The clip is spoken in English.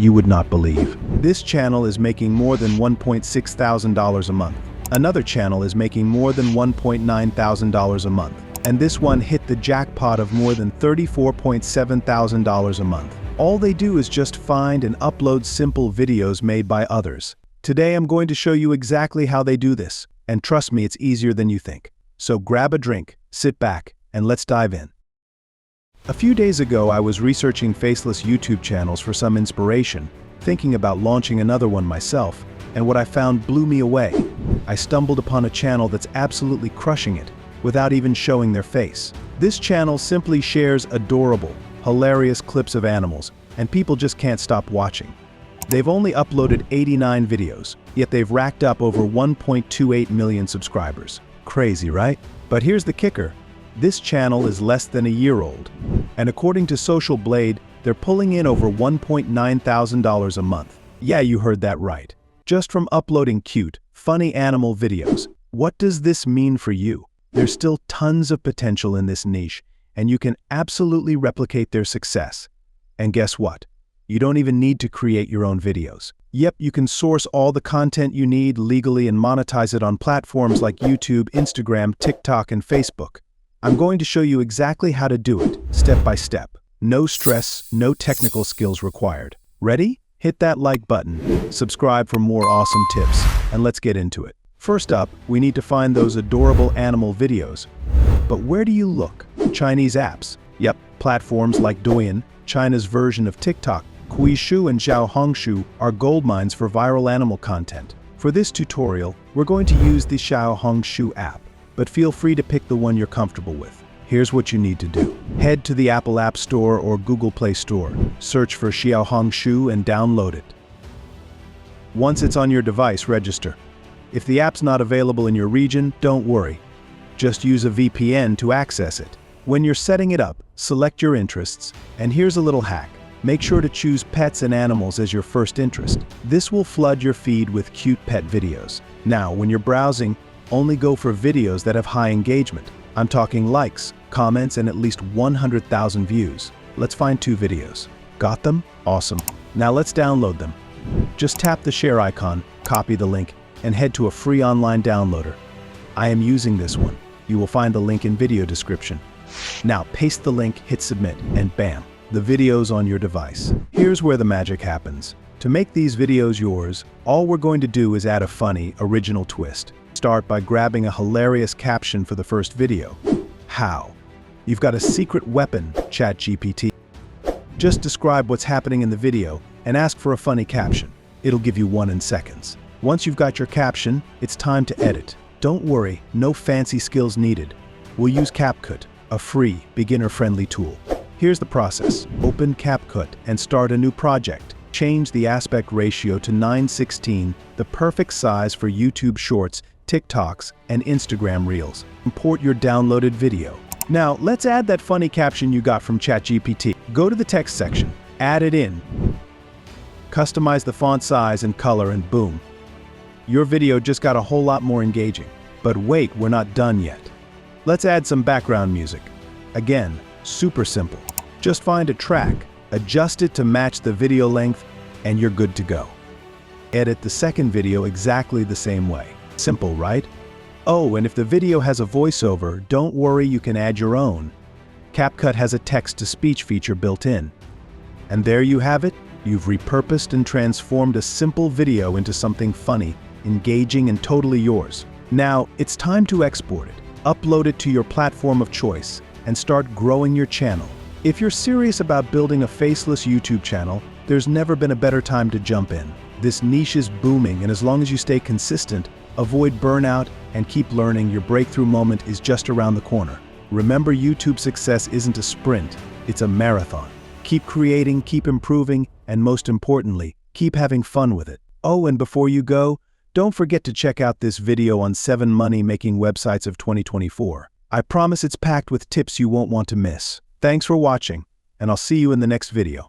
you would not believe. This channel is making more than $1.6 thousand a month. Another channel is making more than $1.9 thousand a month. And this one hit the jackpot of more than $34.7 thousand a month. All they do is just find and upload simple videos made by others. Today I'm going to show you exactly how they do this. And trust me, it's easier than you think. So grab a drink, sit back, and let's dive in. A few days ago, I was researching Faceless YouTube channels for some inspiration, thinking about launching another one myself, and what I found blew me away. I stumbled upon a channel that's absolutely crushing it, without even showing their face. This channel simply shares adorable, hilarious clips of animals, and people just can't stop watching. They've only uploaded 89 videos, yet they've racked up over 1.28 million subscribers. Crazy, right? But here's the kicker. This channel is less than a year old, and according to Social Blade, they're pulling in over $1.9 thousand a month. Yeah, you heard that right. Just from uploading cute, funny animal videos. What does this mean for you? There's still tons of potential in this niche, and you can absolutely replicate their success. And guess what? You don't even need to create your own videos. Yep, you can source all the content you need legally and monetize it on platforms like YouTube, Instagram, TikTok, and Facebook. I'm going to show you exactly how to do it, step by step. No stress, no technical skills required. Ready? Hit that like button, subscribe for more awesome tips, and let's get into it. First up, we need to find those adorable animal videos. But where do you look? Chinese apps. Yep, platforms like Douyin, China's version of TikTok, Kuishu and XiaoHongShu are goldmines for viral animal content. For this tutorial, we're going to use the XiaoHongShu app, but feel free to pick the one you're comfortable with. Here's what you need to do. Head to the Apple App Store or Google Play Store, search for XiaoHongShu and download it. Once it's on your device, register. If the app's not available in your region, don't worry. Just use a VPN to access it. When you're setting it up, select your interests, and here's a little hack. Make sure to choose pets and animals as your first interest. This will flood your feed with cute pet videos. Now, when you're browsing, only go for videos that have high engagement. I'm talking likes, comments, and at least 100,000 views. Let's find 2 videos. Got them? Awesome. Now let's download them. Just tap the share icon, copy the link, and head to a free online downloader. I am using this one. You will find the link in video description. Now paste the link, hit submit, and bam, the video's on your device. Here's where the magic happens. To make these videos yours, all we're going to do is add a funny, original twist. Start by grabbing a hilarious caption for the first video. How? You've got a secret weapon, ChatGPT. Just describe what's happening in the video and ask for a funny caption. It'll give you one in seconds. Once you've got your caption, it's time to edit. Don't worry, no fancy skills needed. We'll use CapCut, a free, beginner-friendly tool. Here's the process. Open CapCut and start a new project. Change the aspect ratio to 9:16, the perfect size for YouTube Shorts, TikToks, and Instagram Reels. Import your downloaded video. Now, let's add that funny caption you got from ChatGPT. Go to the text section, add it in, customize the font size and color, and boom. Your video just got a whole lot more engaging. But wait, we're not done yet. Let's add some background music. Again, super simple. Just find a track, adjust it to match the video length, and you're good to go. Edit the second video exactly the same way. Simple, right? Oh, and if the video has a voiceover, don't worry, you can add your own. CapCut has a text-to-speech feature built in. And there you have it. You've repurposed and transformed a simple video into something funny, engaging, and totally yours. Now, it's time to export it. Upload it to your platform of choice and start growing your channel. If you're serious about building a faceless YouTube channel, there's never been a better time to jump in. This niche is booming, and as long as you stay consistent, avoid burnout, and keep learning, your breakthrough moment is just around the corner. Remember, YouTube success isn't a sprint, it's a marathon. Keep creating, keep improving, and most importantly, keep having fun with it. Oh, and before you go, don't forget to check out this video on 7 money-making websites of 2024. I promise it's packed with tips you won't want to miss. Thanks for watching, and I'll see you in the next video.